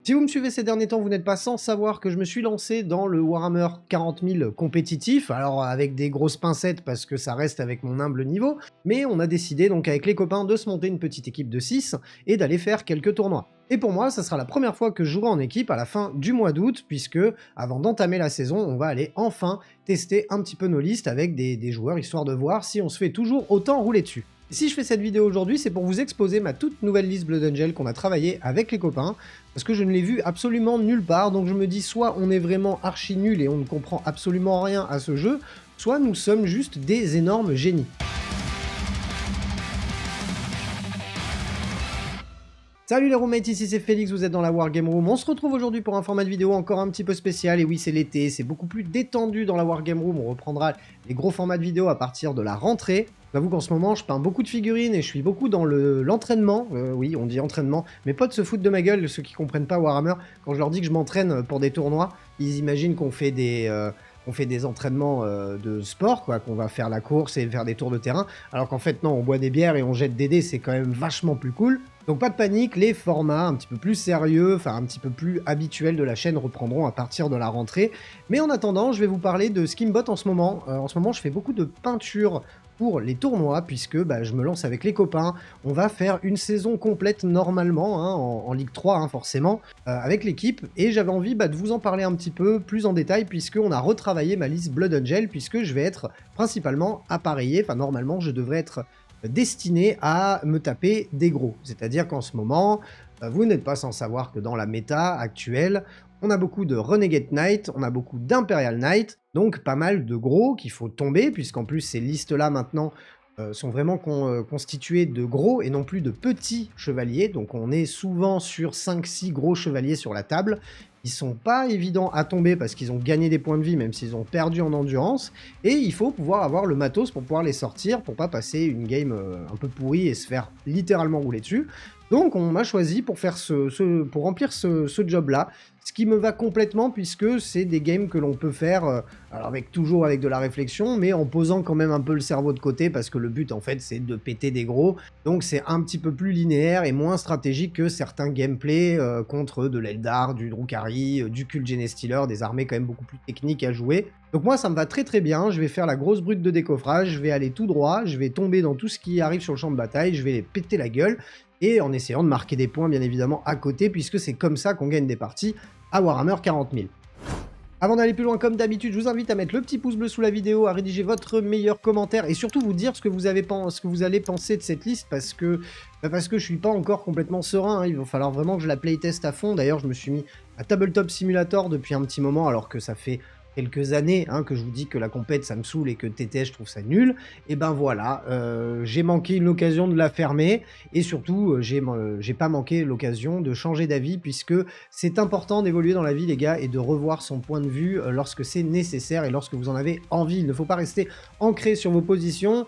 Si vous me suivez ces derniers temps, vous n'êtes pas sans savoir que je me suis lancé dans le Warhammer 40 000 compétitif, alors avec des grosses pincettes parce que ça reste avec mon humble niveau, mais on a décidé donc avec les copains de se monter une petite équipe de 6 et d'aller faire quelques tournois. Et pour moi, ça sera la première fois que je jouerai en équipe à la fin du mois d'août, puisque avant d'entamer la saison, on va aller enfin tester un petit peu nos listes avec des joueurs, histoire de voir si on se fait toujours autant rouler dessus. Si je fais cette vidéo aujourd'hui, c'est pour vous exposer ma toute nouvelle liste Blood Angel qu'on a travaillé avec les copains, parce que je ne l'ai vue absolument nulle part, donc je me dis soit on est vraiment archi nul et on ne comprend absolument rien à ce jeu, soit nous sommes juste des énormes génies. Salut les roommates, ici c'est Félix, vous êtes dans la Wargame Room. On se retrouve aujourd'hui pour un format de vidéo encore un petit peu spécial. Et oui, c'est l'été, c'est beaucoup plus détendu dans la Wargame Room. On reprendra les gros formats de vidéo à partir de la rentrée. J'avoue qu'en ce moment, je peins beaucoup de figurines et je suis beaucoup dans l'entraînement. Oui, on dit entraînement. Mes potes se foutent de ma gueule, ceux qui comprennent pas Warhammer. Quand je leur dis que je m'entraîne pour des tournois, ils imaginent qu'on fait des entraînements de sport, quoi, qu'on va faire la course et faire des tours de terrain, alors qu'en fait non, on boit des bières et on jette des dés, c'est quand même vachement plus cool. Donc pas de panique, les formats un petit peu plus sérieux, enfin un petit peu plus habituels de la chaîne reprendront à partir de la rentrée. Mais en attendant, je vais vous parler de Skimbot en ce moment. En ce moment, je fais beaucoup de peinture pour les tournois, puisque je me lance avec les copains. On va faire une saison complète normalement, hein, en Ligue 3 hein, forcément, avec l'équipe, et j'avais envie de vous en parler un petit peu plus en détail, puisqu'on a retravaillé ma liste Blood Angel, puisque je vais être principalement appareillé, enfin normalement je devrais être destiné à me taper des gros. C'est-à-dire qu'en ce moment, vous n'êtes pas sans savoir que dans la méta actuelle, on a beaucoup de Renegade Knight, on a beaucoup d'Imperial Knight, donc pas mal de gros qu'il faut tomber, puisqu'en plus ces listes-là maintenant sont vraiment constituées de gros et non plus de petits chevaliers, donc on est souvent sur 5-6 gros chevaliers sur la table. Ils sont pas évidents à tomber parce qu'ils ont gagné des points de vie, même s'ils ont perdu en endurance, et il faut pouvoir avoir le matos pour pouvoir les sortir, pour pas passer une game un peu pourrie et se faire littéralement rouler dessus. Donc on m'a choisi pour faire pour remplir ce job-là, ce qui me va complètement puisque c'est des games que l'on peut faire, alors toujours avec de la réflexion, mais en posant quand même un peu le cerveau de côté parce que le but en fait c'est de péter des gros, donc c'est un petit peu plus linéaire et moins stratégique que certains gameplays contre de l'Eldar, du Drukhari, du Cult Genestealer, des armées quand même beaucoup plus techniques à jouer. Donc moi ça me va très très bien, je vais faire la grosse brute de décoffrage, je vais aller tout droit, je vais tomber dans tout ce qui arrive sur le champ de bataille, je vais les péter la gueule, et en essayant de marquer des points bien évidemment à côté, puisque c'est comme ça qu'on gagne des parties à Warhammer 40 000. Avant d'aller plus loin, comme d'habitude, je vous invite à mettre le petit pouce bleu sous la vidéo, à rédiger votre meilleur commentaire et surtout vous dire ce que vous allez penser de cette liste parce que je suis pas encore complètement serein, hein. Il va falloir vraiment que je la playteste à fond. D'ailleurs, je me suis mis à Tabletop Simulator depuis un petit moment alors que ça fait quelques années hein, que je vous dis que la compète ça me saoule et que TTS je trouve ça nul, et ben voilà, j'ai manqué l'occasion de la fermer, et surtout j'ai pas manqué l'occasion de changer d'avis, puisque c'est important d'évoluer dans la vie les gars, et de revoir son point de vue lorsque c'est nécessaire et lorsque vous en avez envie. Il ne faut pas rester ancré sur vos positions,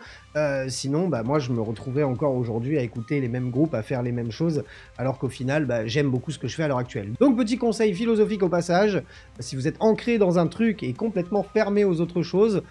sinon moi je me retrouvais encore aujourd'hui à écouter les mêmes groupes, à faire les mêmes choses, alors qu'au final j'aime beaucoup ce que je fais à l'heure actuelle. Donc petit conseil philosophique au passage, si vous êtes ancré dans un truc et complètement fermé aux autres choses,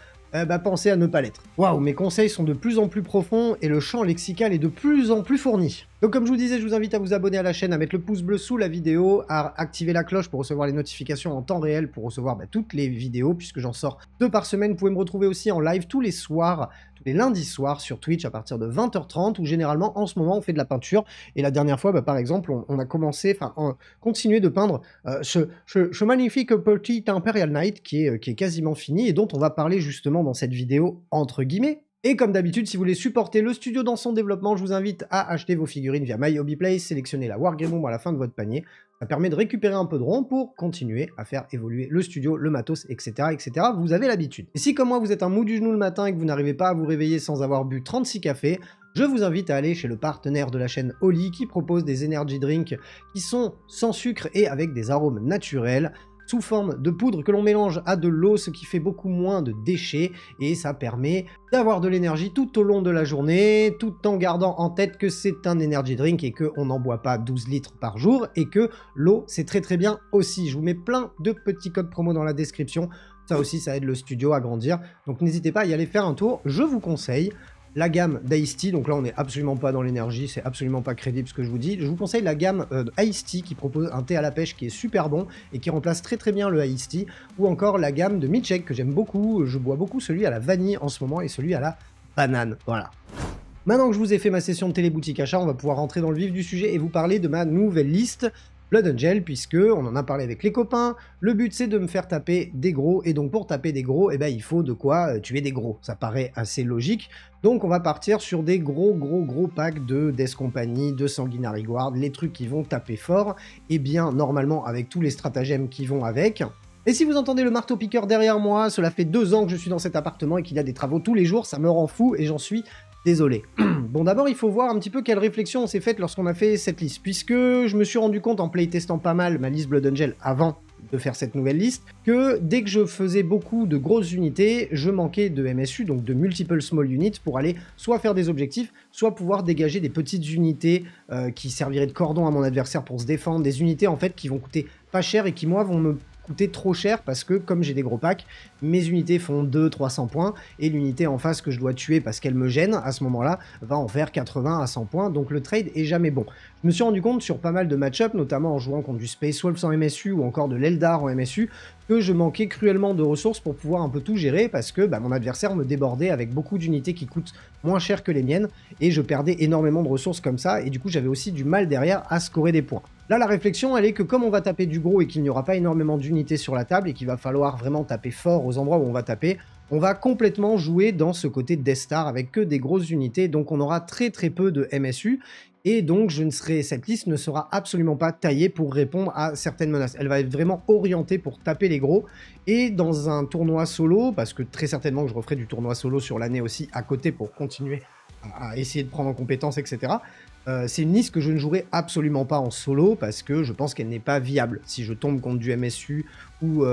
pensez à ne pas l'être. Waouh, mes conseils sont de plus en plus profonds et le champ lexical est de plus en plus fourni. Donc comme je vous disais, je vous invite à vous abonner à la chaîne, à mettre le pouce bleu sous la vidéo, à activer la cloche pour recevoir les notifications en temps réel, pour recevoir toutes les vidéos, puisque j'en sors 2 par semaine. Vous pouvez me retrouver aussi en live tous les soirs, tous les lundis soirs sur Twitch à partir de 20h30, où généralement en ce moment on fait de la peinture. Et la dernière fois, par exemple, on a continué de peindre ce magnifique petit Imperial Knight qui est quasiment fini et dont on va parler justement dans cette vidéo entre guillemets. Et comme d'habitude, si vous voulez supporter le studio dans son développement, je vous invite à acheter vos figurines via My Hobby Place, sélectionner la Wargame Room à la fin de votre panier. Ça permet de récupérer un peu de ronds pour continuer à faire évoluer le studio, le matos, etc. etc. Vous avez l'habitude. Et si comme moi vous êtes un mou du genou le matin et que vous n'arrivez pas à vous réveiller sans avoir bu 36 cafés, je vous invite à aller chez le partenaire de la chaîne Oli qui propose des energy drinks qui sont sans sucre et avec des arômes naturels, sous forme de poudre que l'on mélange à de l'eau, ce qui fait beaucoup moins de déchets, et ça permet d'avoir de l'énergie tout au long de la journée, tout en gardant en tête que c'est un energy drink et qu'on n'en boit pas 12 litres par jour, et que l'eau c'est très très bien aussi. Je vous mets plein de petits codes promo dans la description, ça aussi ça aide le studio à grandir, donc n'hésitez pas à y aller faire un tour, je vous conseille. la gamme d'Ice-T, donc là on n'est absolument pas dans l'énergie, c'est absolument pas crédible ce que je vous dis. Je vous conseille la gamme Ice-T qui propose un thé à la pêche qui est super bon et qui remplace très très bien le Ice-T, ou encore la gamme de Milkshake que j'aime beaucoup, je bois beaucoup celui à la vanille en ce moment et celui à la banane, voilà. Maintenant que je vous ai fait ma session de téléboutique achat, on va pouvoir rentrer dans le vif du sujet et vous parler de ma nouvelle liste Blood Angel, puisque on en a parlé avec les copains. Le but c'est de me faire taper des gros, et donc pour taper des gros, eh ben, il faut de quoi tuer des gros. Ça paraît assez logique. Donc on va partir sur des gros packs de Death Company, de Sanguinary Guard, les trucs qui vont taper fort, et bien normalement avec tous les stratagèmes qui vont avec. Et si vous entendez le marteau-piqueur derrière moi, cela fait 2 ans que je suis dans cet appartement et qu'il y a des travaux tous les jours, ça me rend fou et j'en suis désolé. Bon, d'abord, il faut voir un petit peu quelle réflexion on s'est faite lorsqu'on a fait cette liste, puisque je me suis rendu compte en playtestant pas mal ma liste Blood Angel avant de faire cette nouvelle liste, que dès que je faisais beaucoup de grosses unités, je manquais de MSU, donc de Multiple Small Units, pour aller soit faire des objectifs, soit pouvoir dégager des petites unités qui serviraient de cordon à mon adversaire pour se défendre, des unités en fait qui vont coûter pas cher et qui moi vont me coûter trop cher parce que comme j'ai des gros packs, mes unités font 200-300 points et l'unité en face que je dois tuer parce qu'elle me gêne à ce moment-là va en faire 80 à 100 points, donc le trade est jamais bon. Je me suis rendu compte sur pas mal de match-up, notamment en jouant contre du Space Wolves en MSU ou encore de l'Eldar en MSU, que je manquais cruellement de ressources pour pouvoir un peu tout gérer parce que mon adversaire me débordait avec beaucoup d'unités qui coûtent moins cher que les miennes et je perdais énormément de ressources comme ça et du coup j'avais aussi du mal derrière à scorer des points. Là la réflexion elle est que comme on va taper du gros et qu'il n'y aura pas énormément d'unités sur la table et qu'il va falloir vraiment taper fort aux endroits où on va taper, on va complètement jouer dans ce côté Death Star avec que des grosses unités, donc on aura très peu de MSU, et donc cette liste ne sera absolument pas taillée pour répondre à certaines menaces. Elle va être vraiment orientée pour taper les gros, et dans un tournoi solo, parce que très certainement que je referai du tournoi solo sur l'année aussi à côté pour continuer à essayer de prendre en compétence, etc. C'est une liste que je ne jouerai absolument pas en solo parce que je pense qu'elle n'est pas viable. Si je tombe contre du MSU ou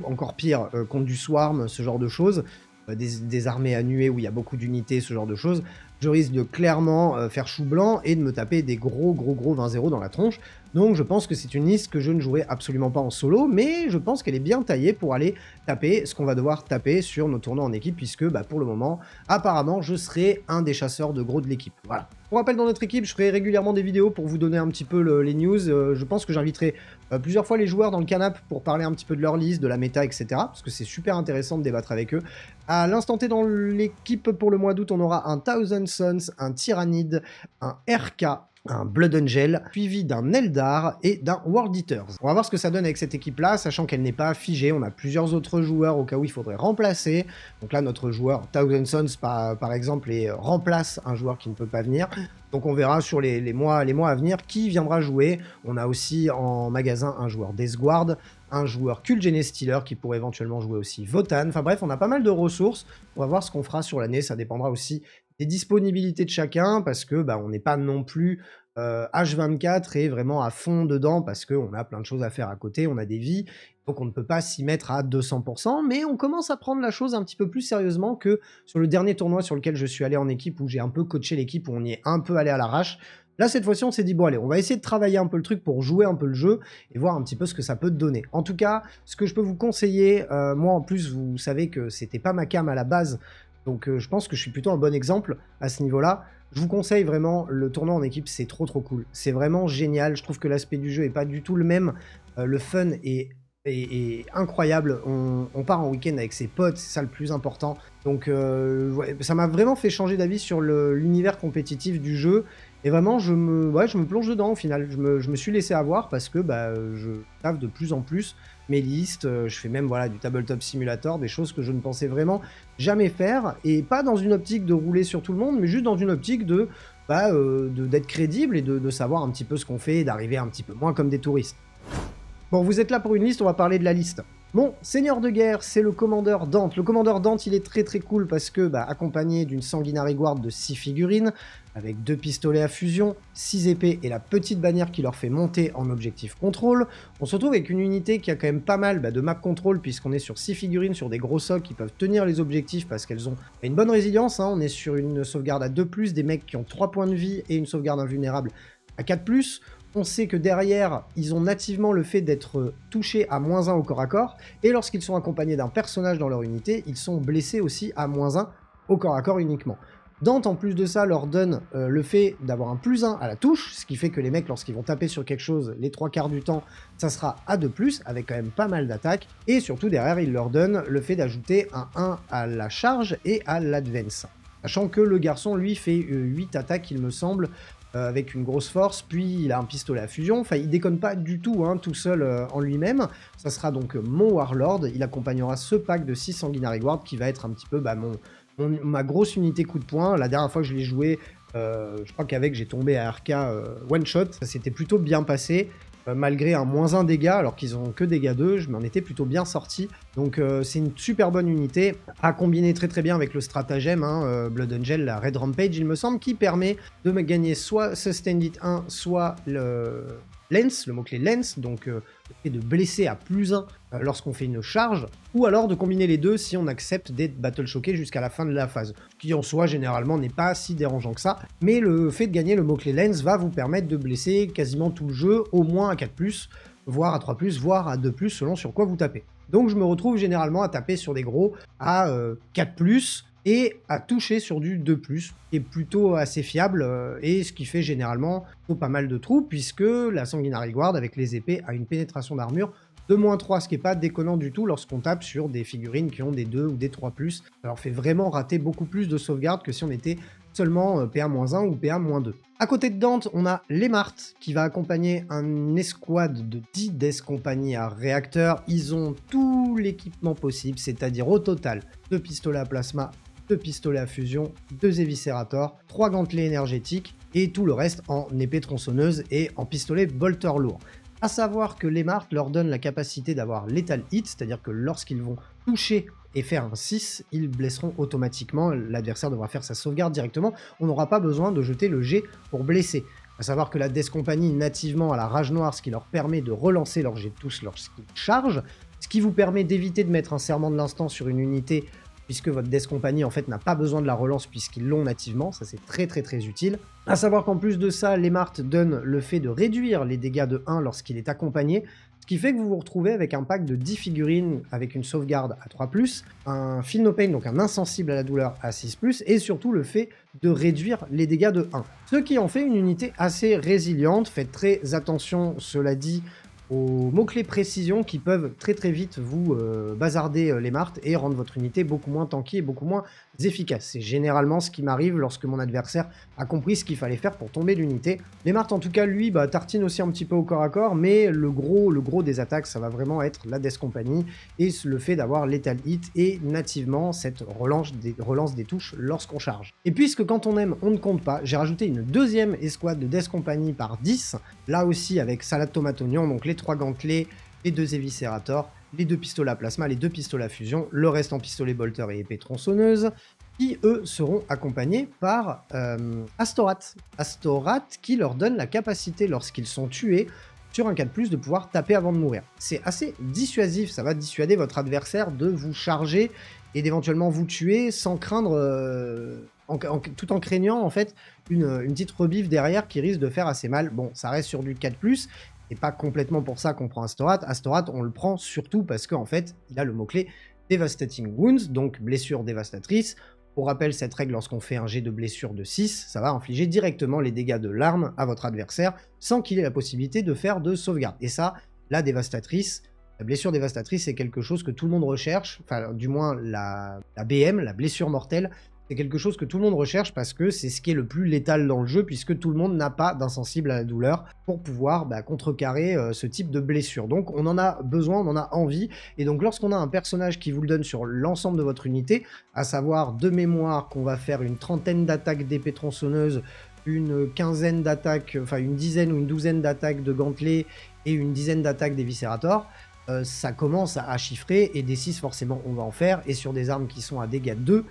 encore pire, contre du Swarm, ce genre de choses, des armées à nuée où il y a beaucoup d'unités, ce genre de choses, je risque de clairement faire chou blanc et de me taper des gros 20-0 dans la tronche. Donc je pense que c'est une liste que je ne jouerai absolument pas en solo, mais je pense qu'elle est bien taillée pour aller taper ce qu'on va devoir taper sur nos tournois en équipe, puisque pour le moment, apparemment, je serai un des chasseurs de gros de l'équipe. Voilà. Pour rappel, dans notre équipe, je ferai régulièrement des vidéos pour vous donner un petit peu les news. Je pense que j'inviterai plusieurs fois les joueurs dans le canap pour parler un petit peu de leur liste, de la méta, etc. Parce que c'est super intéressant de débattre avec eux. À l'instant T, dans l'équipe pour le mois d'août, on aura un Thousand Sons, un Tyrannide, un RK, un Blood Angel, suivi d'un Eldar et d'un World Eaters. On va voir ce que ça donne avec cette équipe-là, sachant qu'elle n'est pas figée. On a plusieurs autres joueurs au cas où il faudrait remplacer. Donc là, notre joueur Thousand Sons, par exemple, remplace un joueur qui ne peut pas venir. Donc on verra sur les mois à venir qui viendra jouer. On a aussi en magasin un joueur Death Guard, un joueur Cult Genestealer qui pourrait éventuellement jouer aussi Votan. Enfin bref, on a pas mal de ressources. On va voir ce qu'on fera sur l'année. Ça dépendra aussi des disponibilités de chacun parce que on n'est pas non plus H24 et vraiment à fond dedans parce qu'on a plein de choses à faire à côté, on a des vies, donc on ne peut pas s'y mettre à 200%, mais on commence à prendre la chose un petit peu plus sérieusement que sur le dernier tournoi sur lequel je suis allé en équipe, où j'ai un peu coaché l'équipe, où on y est un peu allé à l'arrache. Là, cette fois-ci, on s'est dit, bon allez, on va essayer de travailler un peu le truc pour jouer un peu le jeu et voir un petit peu ce que ça peut donner. En tout cas, ce que je peux vous conseiller, moi en plus, vous savez que c'était pas ma cam à la base, donc je pense que je suis plutôt un bon exemple à ce niveau-là. Je vous conseille vraiment, le tournoi en équipe, c'est trop cool. C'est vraiment génial, je trouve que l'aspect du jeu est pas du tout le même. Le fun est incroyable, on part en week-end avec ses potes, c'est ça le plus important. Donc ouais, ça m'a vraiment fait changer d'avis sur l'univers compétitif du jeu. Et vraiment, je me plonge dedans au final. Je me suis laissé avoir parce que je taffe de plus en plus mes listes. Je fais même du tabletop simulator, des choses que je ne pensais vraiment jamais faire. Et pas dans une optique de rouler sur tout le monde, mais juste dans une optique d'être crédible et de savoir un petit peu ce qu'on fait et d'arriver un petit peu moins comme des touristes. Bon, vous êtes là pour une liste, on va parler de la liste. Bon, seigneur de guerre, c'est le commandeur Dante. Le commandeur Dante, il est très cool parce que, accompagné d'une Sanguinary Guard de 6 figurines, avec 2 pistolets à fusion, 6 épées et la petite bannière qui leur fait monter en objectif contrôle, on se retrouve avec une unité qui a quand même pas mal de map control puisqu'on est sur 6 figurines, sur des gros socs qui peuvent tenir les objectifs parce qu'elles ont une bonne résilience. On est sur une sauvegarde à 2+, des mecs qui ont 3 points de vie et une sauvegarde invulnérable à 4+. On sait que derrière, ils ont nativement le fait d'être touchés à -1 au corps à corps, et lorsqu'ils sont accompagnés d'un personnage dans leur unité, ils sont blessés aussi à -1 au corps à corps uniquement. Dante, en plus de ça, leur donne le fait d'avoir un +1 à la touche, ce qui fait que les mecs, lorsqu'ils vont taper sur quelque chose, les 3/4 du temps, ça sera à 2+, avec quand même pas mal d'attaques. Et surtout, derrière, il leur donne le fait d'ajouter un 1 à la charge et à l'advance. Sachant que le garçon, lui, fait 8 attaques, il me semble, avec une grosse force, puis il a un pistolet à fusion, enfin il déconne pas du tout, hein, tout seul en lui-même. Ça sera donc mon Warlord, il accompagnera ce pack de 6 Sanguinary Guard qui va être un petit peu ma grosse unité coup de poing. La dernière fois que je l'ai joué, je crois qu'avec j'ai tombé à RK one shot, ça s'était plutôt bien passé. Malgré un -1 dégâts, alors qu'ils ont que dégâts 2, je m'en étais plutôt bien sorti. Donc c'est une super bonne unité à combiner très très bien avec le stratagème, hein, Blood Angel, la Red Rampage, il me semble, qui permet de me gagner soit Sustained Hit 1, soit le Lens, le mot-clé Lens, donc le fait de blesser à +1 lorsqu'on fait une charge, ou alors de combiner les deux si on accepte d'être battle choqué jusqu'à la fin de la phase, ce qui en soi généralement n'est pas si dérangeant que ça, mais le fait de gagner le mot-clé Lens va vous permettre de blesser quasiment tout le jeu, au moins à 4+, voire à 3+, voire à 2+, selon sur quoi vous tapez. Donc je me retrouve généralement à taper sur des gros à 4+, et à toucher sur du 2+, qui est plutôt assez fiable, et ce qui fait généralement pas mal de trous, puisque la Sanguinary Guard, avec les épées, a une pénétration d'armure de -3, ce qui n'est pas déconnant du tout lorsqu'on tape sur des figurines qui ont des 2 ou des 3+. Ça leur fait vraiment rater beaucoup plus de sauvegarde que si on était seulement PA-1 ou PA-2. À côté de Dante, on a Lemart qui va accompagner un escouade de 10 Death Company à réacteur. Ils ont tout l'équipement possible, c'est-à-dire au total 2 pistolets à plasma, 2 pistolets à fusion, 2 éviscérators, 3 gantelets énergétiques et tout le reste en épée tronçonneuse et en pistolet bolter lourd. A savoir que Lemart leur donne la capacité d'avoir Lethal Hit, c'est-à-dire que lorsqu'ils vont toucher et faire un 6, ils blesseront automatiquement, l'adversaire devra faire sa sauvegarde directement, on n'aura pas besoin de jeter le jet pour blesser. A savoir que la Death Company nativement a la rage noire, ce qui leur permet de relancer leur jet de touche lorsqu'ils chargent, ce qui vous permet d'éviter de mettre un serment de l'instant sur une unité, puisque votre Death Company en fait n'a pas besoin de la relance puisqu'ils l'ont nativement, ça c'est très très très utile. A savoir qu'en plus de ça, Lemart donne le fait de réduire les dégâts de 1 lorsqu'il est accompagné, ce qui fait que vous vous retrouvez avec un pack de 10 figurines avec une sauvegarde à 3+, un Feel No Pain, donc un insensible à la douleur à 6+, et surtout le fait de réduire les dégâts de 1. Ce qui en fait une unité assez résiliente, faites très attention, cela dit, aux mots-clés précision qui peuvent très très vite vous bazarder Lemart et rendre votre unité beaucoup moins tanky et beaucoup moins efficace. C'est généralement ce qui m'arrive lorsque mon adversaire a compris ce qu'il fallait faire pour tomber l'unité. Lemart en tout cas lui tartine aussi un petit peu au corps à corps, mais le gros des attaques ça va vraiment être la Death Company et le fait d'avoir Lethal Hit et nativement cette relance des touches lorsqu'on charge. Et puisque quand on aime on ne compte pas, j'ai rajouté une deuxième escouade de Death Company par 10, là aussi avec salade tomate oignon, donc les 3 gantelets, les 2 éviscérators, les 2 pistolets à plasma, les 2 pistolets à fusion, le reste en pistolet bolter et épée tronçonneuse, qui eux seront accompagnés par Astorat. Astorat qui leur donne la capacité lorsqu'ils sont tués sur un 4+, de pouvoir taper avant de mourir. C'est assez dissuasif, ça va dissuader votre adversaire de vous charger et d'éventuellement vous tuer sans craindre, tout en craignant en fait une petite rebiffe derrière qui risque de faire assez mal. Bon, ça reste sur du 4+, et pas complètement pour ça qu'on prend Astorat. Astorat, on le prend surtout parce qu'en fait, il a le mot-clé Devastating Wounds, donc blessure dévastatrice. Pour rappel, cette règle, lorsqu'on fait un jet de blessure de 6, ça va infliger directement les dégâts de l'arme à votre adversaire, sans qu'il ait la possibilité de faire de sauvegarde. Et ça, la dévastatrice, la blessure dévastatrice, c'est quelque chose que tout le monde recherche, enfin du moins la BM, la blessure mortelle, c'est quelque chose que tout le monde recherche parce que c'est ce qui est le plus létal dans le jeu, puisque tout le monde n'a pas d'insensible à la douleur pour pouvoir contrecarrer ce type de blessure. Donc on en a besoin, on en a envie, et donc lorsqu'on a un personnage qui vous le donne sur l'ensemble de votre unité, à savoir de mémoire qu'on va faire une trentaine d'attaques d'épée tronçonneuse, une quinzaine d'attaques, enfin une dizaine ou une douzaine d'attaques de gantelets et une dizaine d'attaques d'éviscérators, ça commence à chiffrer, et des 6 forcément on va en faire, et sur des armes qui sont à dégâts 2,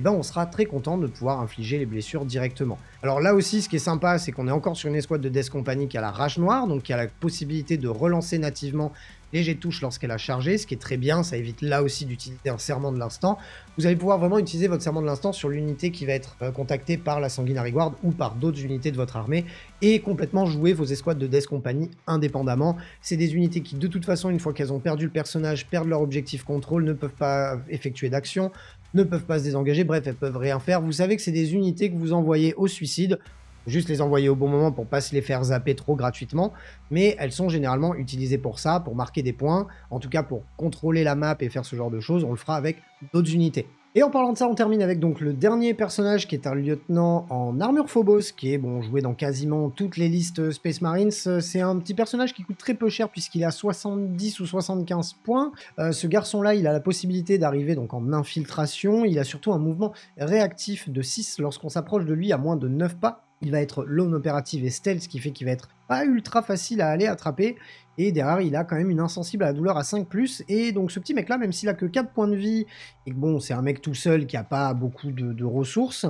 on sera très content de pouvoir infliger les blessures directement. Alors là aussi, ce qui est sympa, c'est qu'on est encore sur une escouade de Death Company qui a la rage noire, donc qui a la possibilité de relancer nativement les jets de touche lorsqu'elle a chargé, ce qui est très bien, ça évite là aussi d'utiliser un serment de l'instant. Vous allez pouvoir vraiment utiliser votre serment de l'instant sur l'unité qui va être contactée par la Sanguinary Guard ou par d'autres unités de votre armée, et complètement jouer vos escouades de Death Company indépendamment. C'est des unités qui, de toute façon, une fois qu'elles ont perdu le personnage, perdent leur objectif contrôle, ne peuvent pas effectuer d'action, ne peuvent pas se désengager, bref, elles peuvent rien faire. Vous savez que c'est des unités que vous envoyez au suicide, juste les envoyer au bon moment pour pas se les faire zapper trop gratuitement, mais elles sont généralement utilisées pour ça, pour marquer des points, en tout cas pour contrôler la map et faire ce genre de choses, on le fera avec d'autres unités. Et en parlant de ça, on termine avec donc le dernier personnage qui est un lieutenant en armure Phobos, qui est bon joué dans quasiment toutes les listes Space Marines. C'est un petit personnage qui coûte très peu cher puisqu'il a 70 ou 75 points. Ce garçon-là, il a la possibilité d'arriver donc en infiltration. Il a surtout un mouvement réactif de 6 lorsqu'on s'approche de lui à moins de 9 pas. Il va être lone opérative et stealth, ce qui fait qu'il va être pas ultra facile à aller attraper. Et derrière, il a quand même une insensible à la douleur à 5+. Et donc ce petit mec-là, même s'il a que 4 points de vie, et que bon, c'est un mec tout seul qui a pas beaucoup de ressources,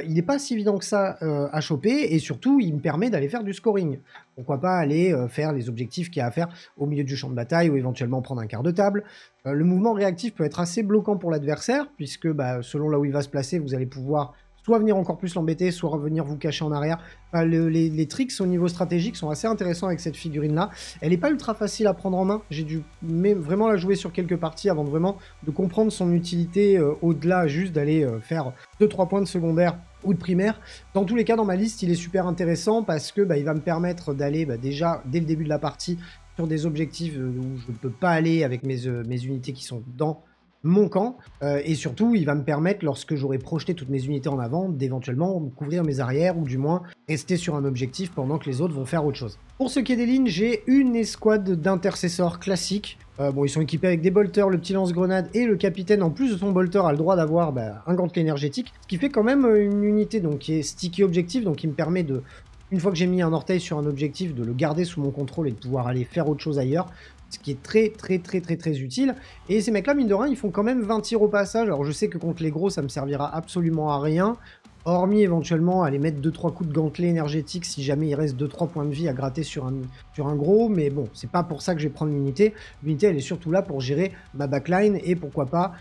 il n'est pas si évident que ça à choper. Et surtout, il me permet d'aller faire du scoring. Pourquoi pas aller faire les objectifs qu'il y a à faire au milieu du champ de bataille ou éventuellement prendre un quart de table. Le mouvement réactif peut être assez bloquant pour l'adversaire, puisque selon là où il va se placer, vous allez pouvoir soit venir encore plus l'embêter, soit revenir vous cacher en arrière. Enfin, les tricks au niveau stratégique sont assez intéressants avec cette figurine-là. Elle n'est pas ultra facile à prendre en main. J'ai dû vraiment la jouer sur quelques parties avant de vraiment de comprendre son utilité au-delà juste d'aller faire 2-3 points de secondaire ou de primaire. Dans tous les cas, dans ma liste, il est super intéressant parce que il va me permettre d'aller déjà, dès le début de la partie, sur des objectifs où je ne peux pas aller avec mes unités qui sont dans mon camp, et surtout il va me permettre, lorsque j'aurai projeté toutes mes unités en avant, d'éventuellement couvrir mes arrières ou du moins rester sur un objectif pendant que les autres vont faire autre chose. Pour ce qui est des lignes, j'ai une escouade d'intercesseurs classiques. Bon, ils sont équipés avec des bolters, le petit lance-grenade et le capitaine, en plus de son bolter, a le droit d'avoir un gantelet énergétique, ce qui fait quand même une unité donc, qui est sticky objectif, donc qui me permet de, une fois que j'ai mis un orteil sur un objectif, de le garder sous mon contrôle et de pouvoir aller faire autre chose ailleurs, ce qui est très utile. Et ces mecs-là, mine de rien, ils font quand même 20 tirs au passage. Alors je sais que contre les gros, ça me servira absolument à rien, hormis éventuellement aller mettre 2-3 coups de gantelet énergétique si jamais il reste 2-3 points de vie à gratter sur un gros, mais bon, c'est pas pour ça que je vais prendre l'unité. L'unité, elle est surtout là pour gérer ma backline et pourquoi pas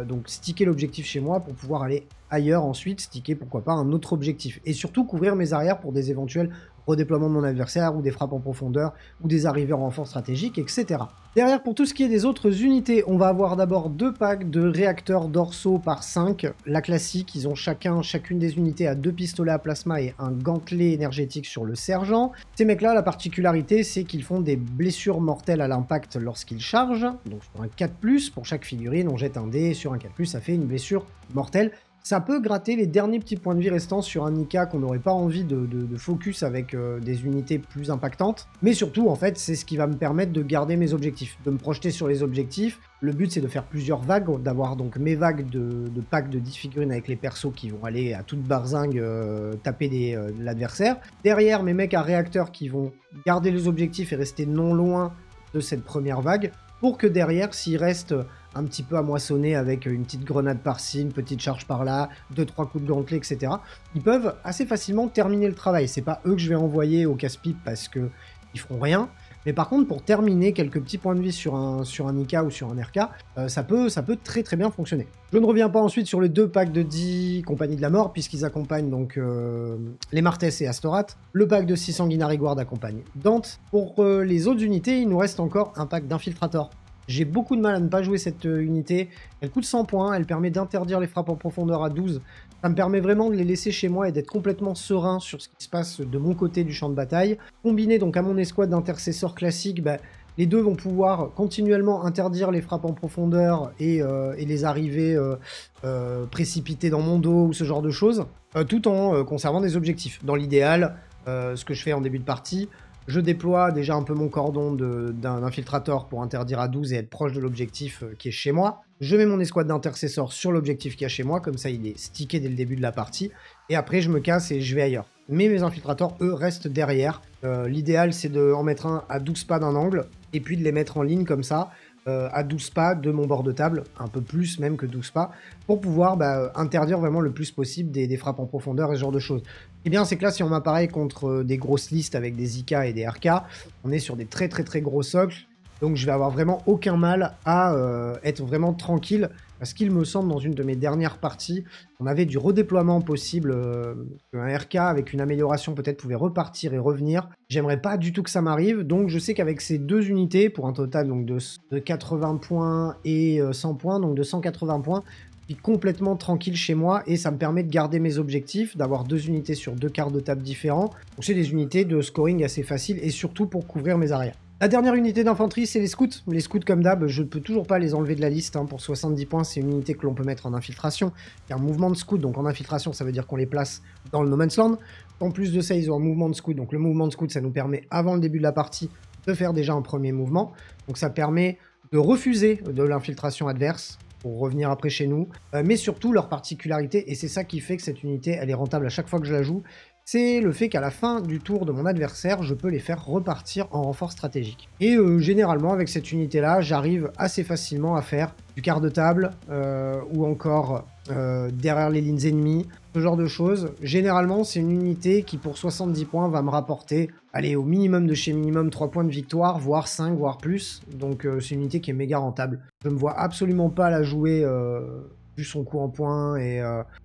donc sticker l'objectif chez moi pour pouvoir aller ailleurs ensuite, sticker pourquoi pas un autre objectif. Et surtout couvrir mes arrières pour des éventuels redéploiement de mon adversaire, ou des frappes en profondeur, ou des arrivées en renfort stratégique, etc. Derrière, pour tout ce qui est des autres unités, on va avoir d'abord 2 packs de réacteurs dorsaux par 5. La classique, ils ont chacune des unités à 2 pistolets à plasma et un gantelet énergétique sur le sergent. Ces mecs-là, la particularité, c'est qu'ils font des blessures mortelles à l'impact lorsqu'ils chargent. Donc sur un 4+, pour chaque figurine, on jette un dé, sur un 4+, ça fait une blessure mortelle. Ça peut gratter les derniers petits points de vie restants sur un Nika qu'on n'aurait pas envie de focus avec des unités plus impactantes. Mais surtout, en fait, c'est ce qui va me permettre de garder mes objectifs, de me projeter sur les objectifs. Le but, c'est de faire plusieurs vagues, d'avoir donc mes vagues de packs de 10 figurines avec les persos qui vont aller à toute barzingue taper l'adversaire. Derrière, mes mecs à réacteurs qui vont garder les objectifs et rester non loin de cette première vague, pour que derrière, s'il reste un petit peu à moissonner avec une petite grenade par-ci, une petite charge par-là, 2-3 coups de gantelet, etc. Ils peuvent assez facilement terminer le travail. C'est pas eux que je vais envoyer au casse-pipe parce qu'ils feront rien. Mais par contre, pour terminer quelques petits points de vie sur un Nika ou sur un RK, ça peut très bien fonctionner. Je ne reviens pas ensuite sur les 2 packs de 10 Compagnies de la Mort, puisqu'ils accompagnent donc les Martes et Astorat. Le pack de 6 Sanguinary Guard accompagne Dante. Pour les autres unités, il nous reste encore un pack d'Infiltrator. J'ai beaucoup de mal à ne pas jouer cette unité. Elle coûte 100 points, elle permet d'interdire les frappes en profondeur à 12. Ça me permet vraiment de les laisser chez moi et d'être complètement serein sur ce qui se passe de mon côté du champ de bataille. Combiné donc à mon escouade d'intercesseurs classiques, les deux vont pouvoir continuellement interdire les frappes en profondeur et les arrivées précipitées dans mon dos ou ce genre de choses, tout en conservant des objectifs. Dans l'idéal, ce que je fais en début de partie, je déploie déjà un peu mon cordon d'un infiltrator pour interdire à 12 et être proche de l'objectif qui est chez moi. Je mets mon escouade d'intercesseurs sur l'objectif qui est chez moi, comme ça il est stické dès le début de la partie. Et après je me casse et je vais ailleurs. Mais mes infiltrators, eux, restent derrière. L'idéal c'est d'en mettre un à 12 pas d'un angle, et puis de les mettre en ligne comme ça, à 12 pas de mon bord de table, un peu plus même que 12 pas, pour pouvoir interdire vraiment le plus possible des frappes en profondeur et ce genre de choses. Et bien c'est que là, si on m'apparaît contre des grosses listes avec des IK et des RK, on est sur des très gros socles, donc je vais avoir vraiment aucun mal à être vraiment tranquille, parce qu'il me semble, dans une de mes dernières parties, on avait du redéploiement possible, un RK avec une amélioration peut-être pouvait repartir et revenir. J'aimerais pas du tout que ça m'arrive, donc je sais qu'avec ces 2 unités, pour un total donc de 80 points et 100 points, donc de 180 points, suis complètement tranquille chez moi et ça me permet de garder mes objectifs, d'avoir 2 unités sur 2 quarts de table différents. Donc c'est des unités de scoring assez faciles et surtout pour couvrir mes arrières. La dernière unité d'infanterie, c'est les scouts. Les scouts, comme d'hab, je ne peux toujours pas les enlever de la liste. Hein. Pour 70 points, c'est une unité que l'on peut mettre en infiltration. Il y a un mouvement de scout, donc en infiltration, ça veut dire qu'on les place dans le No Man's Land. En plus de ça, ils ont un mouvement de scout. Donc le mouvement de scout, ça nous permet, avant le début de la partie, de faire déjà un premier mouvement. Donc ça permet de refuser de l'infiltration adverse pour revenir après chez nous. Mais surtout, leur particularité, et c'est ça qui fait que cette unité, elle est rentable à chaque fois que je la joue, c'est le fait qu'à la fin du tour de mon adversaire, je peux les faire repartir en renfort stratégique. Et généralement, avec cette unité-là, j'arrive assez facilement à faire du quart de table, ou encore derrière les lignes ennemies, ce genre de choses. Généralement, c'est une unité qui, pour 70 points, va me rapporter, allez, au minimum de chez minimum 3 points de victoire, voire 5, voire plus. Donc c'est une unité qui est méga rentable. Je ne me vois absolument pas la jouer vu son coût en points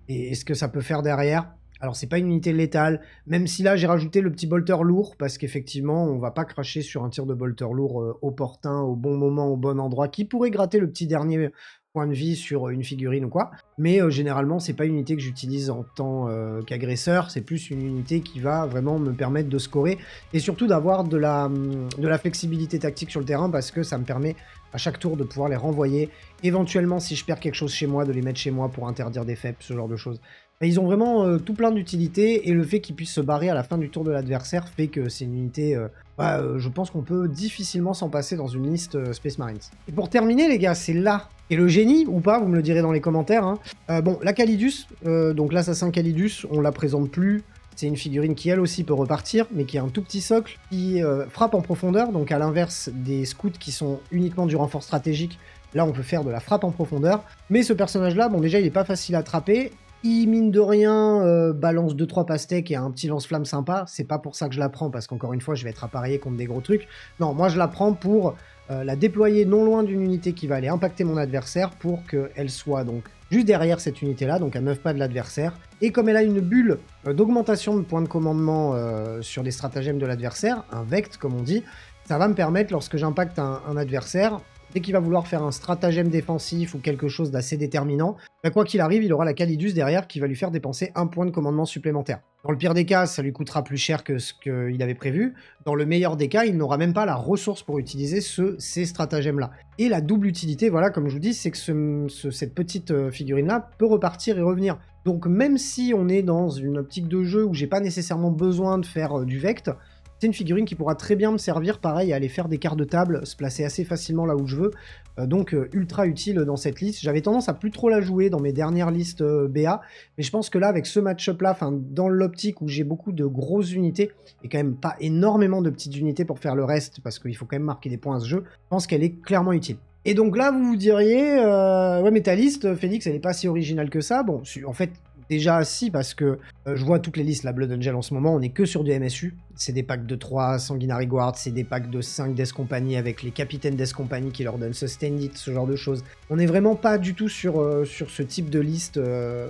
et ce que ça peut faire derrière. Alors c'est pas une unité létale, même si là j'ai rajouté le petit bolter lourd, parce qu'effectivement on va pas cracher sur un tir de bolter lourd opportun, au bon moment, au bon endroit, qui pourrait gratter le petit dernier point de vie sur une figurine ou quoi. Mais généralement c'est pas une unité que j'utilise en tant qu'agresseur, c'est plus une unité qui va vraiment me permettre de scorer, et surtout d'avoir de la flexibilité tactique sur le terrain, parce que ça me permet à chaque tour de pouvoir les renvoyer, éventuellement si je perds quelque chose chez moi, de les mettre chez moi pour interdire des faibles, ce genre de choses. Ils ont vraiment tout plein d'utilités, et le fait qu'ils puissent se barrer à la fin du tour de l'adversaire fait que c'est une unité, je pense qu'on peut difficilement s'en passer dans une liste Space Marines. Et pour terminer les gars, c'est là, et le génie ou pas, vous me le direz dans les commentaires, hein. Bon, la Calidus, donc l'assassin Calidus, on la présente plus, c'est une figurine qui elle aussi peut repartir, mais qui a un tout petit socle, qui frappe en profondeur, donc à l'inverse des scouts qui sont uniquement du renfort stratégique, là on peut faire de la frappe en profondeur. Mais ce personnage-là, bon déjà il est pas facile à attraper, il, mine de rien, balance 2-3 pastèques et un petit lance-flamme sympa. C'est pas pour ça que je la prends, parce qu'encore une fois, je vais être appareillé contre des gros trucs. Non, moi je la prends pour la déployer non loin d'une unité qui va aller impacter mon adversaire, pour qu'elle soit donc juste derrière cette unité-là, donc à 9 pas de l'adversaire. Et comme elle a une bulle d'augmentation de points de commandement sur les stratagèmes de l'adversaire, un vect comme on dit, ça va me permettre, lorsque j'impacte un adversaire, dès qu'il va vouloir faire un stratagème défensif ou quelque chose d'assez déterminant, bah quoi qu'il arrive, il aura la Calidus derrière qui va lui faire dépenser un point de commandement supplémentaire. Dans le pire des cas, ça lui coûtera plus cher que ce qu'il avait prévu. Dans le meilleur des cas, il n'aura même pas la ressource pour utiliser ces stratagèmes-là. Et la double utilité, voilà, comme je vous dis, c'est que cette petite figurine-là peut repartir et revenir. Donc même si on est dans une optique de jeu où j'ai pas nécessairement besoin de faire du vect, c'est une figurine qui pourra très bien me servir, pareil, à aller faire des quarts de table, se placer assez facilement là où je veux, donc ultra utile dans cette liste. J'avais tendance à plus trop la jouer dans mes dernières listes BA, mais je pense que là, avec ce match-up là, dans l'optique où j'ai beaucoup de grosses unités, et quand même pas énormément de petites unités pour faire le reste, parce qu'il faut quand même marquer des points à ce jeu, je pense qu'elle est clairement utile. Et donc là, vous vous diriez, ouais mais ta liste, Félix, elle n'est pas si originale que ça. Bon, en fait, déjà si, parce que je vois toutes les listes, la Blood Angel en ce moment, on est que sur du MSU. C'est des packs de 3 Sanguinary Guard, c'est des packs de 5 Death Company avec les capitaines Death Company qui leur donnent Sustain It, ce genre de choses. On n'est vraiment pas du tout sur ce type de liste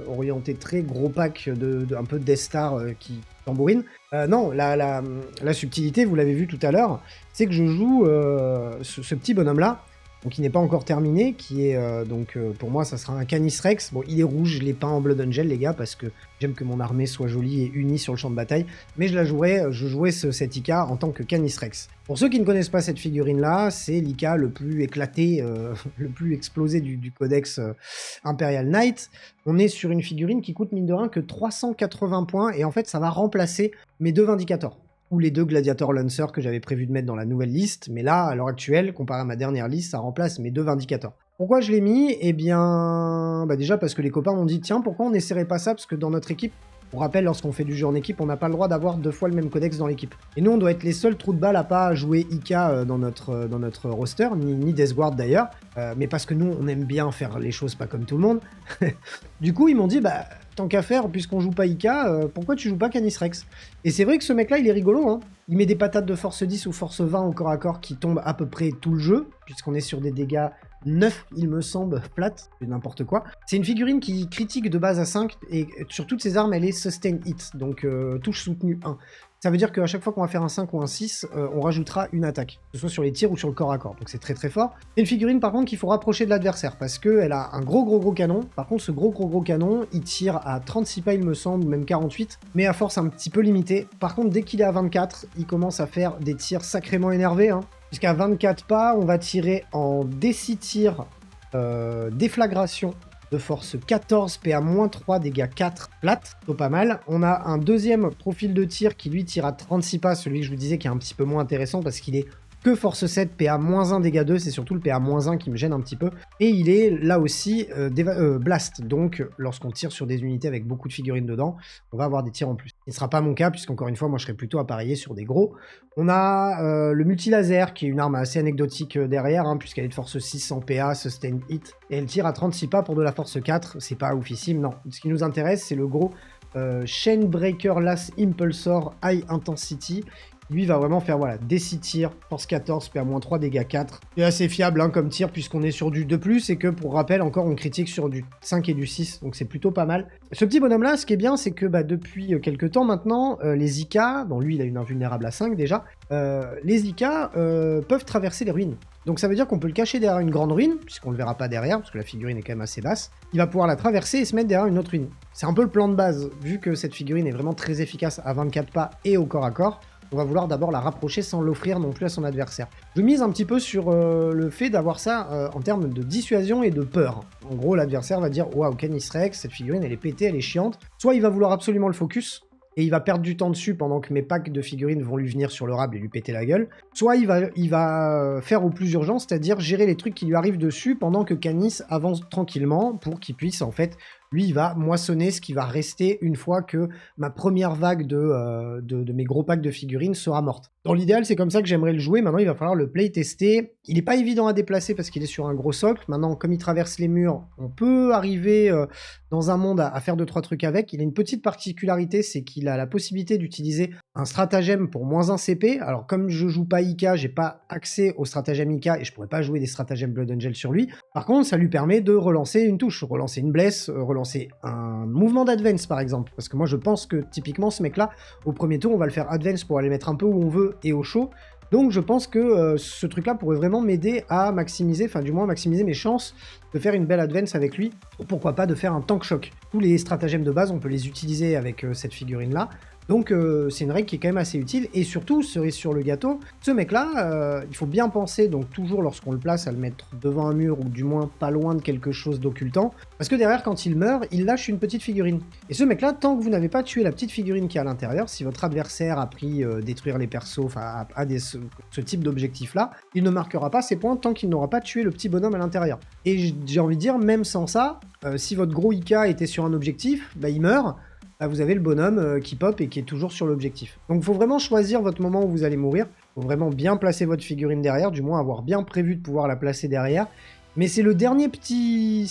orienté très gros pack un peu de Death Star qui tambourine. Non, la subtilité, vous l'avez vu tout à l'heure, c'est que je joue ce petit bonhomme-là, donc qui n'est pas encore terminé, qui est pour moi ça sera un Canis Rex. Bon, il est rouge, je l'ai peint en Blood Angel les gars, parce que j'aime que mon armée soit jolie et unie sur le champ de bataille, mais je jouais cet IK en tant que Canis Rex. Pour ceux qui ne connaissent pas cette figurine là, c'est l'IK le plus éclaté, le plus explosé du codex Imperial Knight. On est sur une figurine qui coûte mine de rien que 380 points, et en fait ça va remplacer mes 2 Vindicators, ou les 2 Gladiator Lancer que j'avais prévu de mettre dans la nouvelle liste, mais là, à l'heure actuelle, comparé à ma dernière liste, ça remplace mes 2 Vindicators. Pourquoi je l'ai mis? Eh bien, déjà parce que les copains m'ont dit, tiens, pourquoi on n'essaierait pas ça? Parce que dans notre équipe, on rappelle, lorsqu'on fait du jeu en équipe, on n'a pas le droit d'avoir 2 fois le même codex dans l'équipe. Et nous, on doit être les seuls trous de balle à pas jouer IK dans notre roster, ni Death Guard d'ailleurs, mais parce que nous, on aime bien faire les choses pas comme tout le monde. Du coup, ils m'ont dit, bah, tant qu'à faire, puisqu'on joue pas IK, pourquoi tu joues pas Canis Rex? Et c'est vrai que ce mec-là, il est rigolo, hein. Il met des patates de force 10 ou force 20 au corps à corps qui tombent à peu près tout le jeu, puisqu'on est sur des dégâts 9, il me semble, plate, c'est n'importe quoi. C'est une figurine qui critique de base à 5, et sur toutes ses armes, elle est Sustain Hit, donc touche soutenue 1. Ça veut dire qu'à chaque fois qu'on va faire un 5 ou un 6, on rajoutera une attaque, que ce soit sur les tirs ou sur le corps à corps, donc c'est très très fort. C'est une figurine par contre qu'il faut rapprocher de l'adversaire, parce qu'elle a un gros canon. Par contre ce gros canon, il tire à 36 pas il me semble, ou même 48, mais à force un petit peu limitée. Par contre dès qu'il est à 24, il commence à faire des tirs sacrément énervés, hein. Puisqu'à 24 pas, on va tirer en déci-tir déflagration de force 14, PA-3, dégâts 4, plate, plutôt pas mal. On a un deuxième profil de tir qui lui tire à 36 pas, celui que je vous disais qui est un petit peu moins intéressant parce qu'il est que force 7, PA-1, dégâts 2, c'est surtout le PA-1 qui me gêne un petit peu. Et il est là aussi blast, donc lorsqu'on tire sur des unités avec beaucoup de figurines dedans, on va avoir des tirs en plus. Ce ne sera pas mon cas, puisqu'encore une fois, moi je serai plutôt appareillé sur des gros. On a le multilaser, qui est une arme assez anecdotique derrière, hein, puisqu'elle est de force 6 en PA, sustain hit, et elle tire à 36 pas pour de la force 4, c'est pas oufissime, non. Ce qui nous intéresse, c'est le gros Chainbreaker Last Impulsor High Intensity. Lui va vraiment faire voilà, des 6 tirs, force 14, PA-3, dégâts 4. C'est assez fiable hein, comme tir puisqu'on est sur du 2+, et que pour rappel, encore on critique sur du 5 et du 6, donc c'est plutôt pas mal. Ce petit bonhomme là, ce qui est bien, c'est que depuis quelques temps maintenant, les IK, bon lui il a une invulnérable à 5 déjà, les IK peuvent traverser les ruines. Donc ça veut dire qu'on peut le cacher derrière une grande ruine, puisqu'on le verra pas derrière, parce que la figurine est quand même assez basse. Il va pouvoir la traverser et se mettre derrière une autre ruine. C'est un peu le plan de base, vu que cette figurine est vraiment très efficace à 24 pas et au corps à corps. On va vouloir d'abord la rapprocher sans l'offrir non plus à son adversaire. Je mise un petit peu sur le fait d'avoir ça en termes de dissuasion et de peur. En gros, l'adversaire va dire « Waouh, Canis Rex, cette figurine, elle est pétée, elle est chiante ». Soit il va vouloir absolument le focus, et il va perdre du temps dessus pendant que mes packs de figurines vont lui venir sur le rab et lui péter la gueule. Soit il va faire au plus urgent, c'est-à-dire gérer les trucs qui lui arrivent dessus pendant que Canis avance tranquillement pour qu'il puisse en fait... Lui, il va moissonner ce qui va rester une fois que ma première vague de mes gros packs de figurines sera morte. Dans l'idéal, c'est comme ça que j'aimerais le jouer. Maintenant, il va falloir le playtester. Il n'est pas évident à déplacer parce qu'il est sur un gros socle. Maintenant, comme il traverse les murs, on peut arriver dans un monde à faire 2-3 trucs avec. Il a une petite particularité, c'est qu'il a la possibilité d'utiliser un stratagème pour -1 CP. Alors, comme je joue pas IK, j'ai pas accès au stratagème IK et je pourrais pas jouer des stratagèmes Blood Angel sur lui. Par contre, ça lui permet de relancer une touche, relancer une bless, relancer un mouvement d'advance par exemple. Parce que moi, je pense que typiquement, ce mec-là, au premier tour, on va le faire advance pour aller mettre un peu où on veut et au chaud. Donc je pense que ce truc-là pourrait vraiment m'aider à maximiser, enfin du moins maximiser mes chances de faire une belle advance avec lui, ou pourquoi pas de faire un tank shock. Tous les stratagèmes de base, on peut les utiliser avec cette figurine-là. Donc c'est une règle qui est quand même assez utile, et surtout, cerise sur le gâteau, ce mec-là, il faut bien penser, donc toujours lorsqu'on le place, à le mettre devant un mur, ou du moins pas loin de quelque chose d'occultant, parce que derrière, quand il meurt, il lâche une petite figurine. Et ce mec-là, tant que vous n'avez pas tué la petite figurine qui est à l'intérieur, si votre adversaire a pris détruire les persos, enfin ce type d'objectif-là, il ne marquera pas ses points tant qu'il n'aura pas tué le petit bonhomme à l'intérieur. Et j'ai envie de dire, même sans ça, si votre gros IK était sur un objectif, bah il meurt, là, vous avez le bonhomme qui pop et qui est toujours sur l'objectif. Donc il faut vraiment choisir votre moment où vous allez mourir. Il faut vraiment bien placer votre figurine derrière, du moins avoir bien prévu de pouvoir la placer derrière. Mais c'est le dernier petit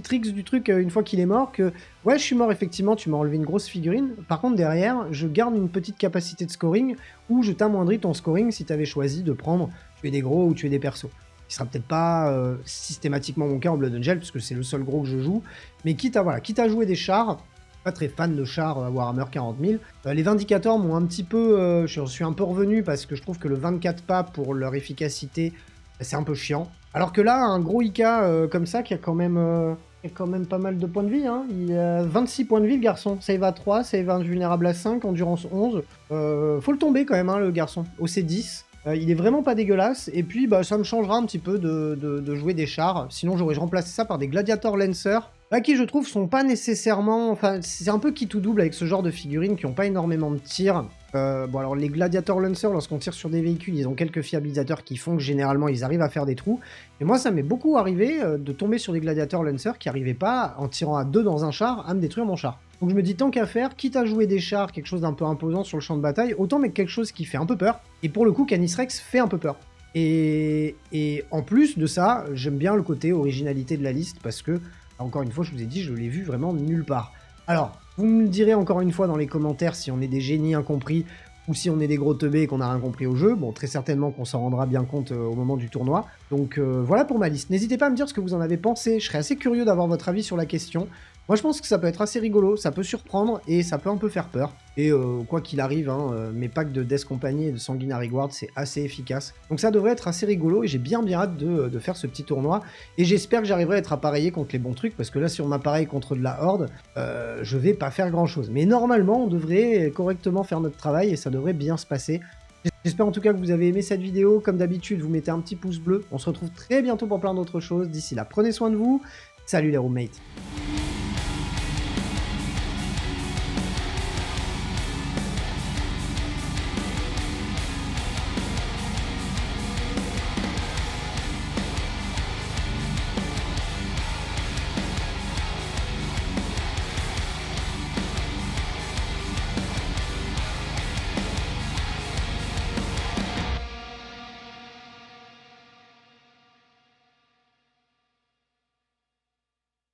trick du truc une fois qu'il est mort que ouais, je suis mort effectivement, tu m'as enlevé une grosse figurine. Par contre derrière, je garde une petite capacité de scoring où je t'amoindris ton scoring si tu avais choisi de prendre tuer des gros ou tuer des persos. Qui sera peut-être pas systématiquement mon cas en Blood Angel puisque c'est le seul gros que je joue, mais quitte à jouer des chars. Pas très fan de chars Warhammer 40 000. Les Vindicators m'ont un petit peu... je suis un peu revenu parce que je trouve que le 24 pas pour leur efficacité, c'est un peu chiant. Alors que là, un gros IK comme ça, qui a quand même pas mal de points de vie, hein. Il a 26 points de vie le garçon. Save à 3, save invulnérable à 5, endurance 11. Faut le tomber quand même, hein, le garçon. OC 10. Il est vraiment pas dégueulasse, et puis bah, ça me changera un petit peu de jouer des chars. Sinon j'aurais remplacé ça par des Gladiator Lancer, là qui je trouve sont pas nécessairement... Enfin c'est un peu qui tout double avec ce genre de figurines qui ont pas énormément de tirs. Bon alors les Gladiator Lancer, lorsqu'on tire sur des véhicules, ils ont quelques fiabilisateurs qui font que généralement ils arrivent à faire des trous. Et moi ça m'est beaucoup arrivé de tomber sur des Gladiator Lancer qui arrivaient pas, en tirant à 2 dans un char, à me détruire mon char. Donc je me dis tant qu'à faire, quitte à jouer des chars, quelque chose d'un peu imposant sur le champ de bataille, autant mettre quelque chose qui fait un peu peur. Et pour le coup, Canis Rex fait un peu peur. Et en plus de ça, j'aime bien le côté originalité de la liste parce que, encore une fois, je vous ai dit, je l'ai vu vraiment nulle part. Alors, vous me direz encore une fois dans les commentaires si on est des génies incompris ou si on est des gros teubés et qu'on n'a rien compris au jeu. Bon, très certainement qu'on s'en rendra bien compte au moment du tournoi. Donc voilà pour ma liste. N'hésitez pas à me dire ce que vous en avez pensé. Je serais assez curieux d'avoir votre avis sur la question. Moi, je pense que ça peut être assez rigolo, ça peut surprendre et ça peut un peu faire peur. Et quoi qu'il arrive, hein, mes packs de Death Company et de Sanguinary Guard, c'est assez efficace. Donc ça devrait être assez rigolo et j'ai bien hâte de faire ce petit tournoi. Et j'espère que j'arriverai à être appareillé contre les bons trucs, parce que là, si on m'appareille contre de la Horde, je vais pas faire grand-chose. Mais normalement, on devrait correctement faire notre travail et ça devrait bien se passer. J'espère en tout cas que vous avez aimé cette vidéo. Comme d'habitude, vous mettez un petit pouce bleu. On se retrouve très bientôt pour plein d'autres choses. D'ici là, prenez soin de vous. Salut les roommates.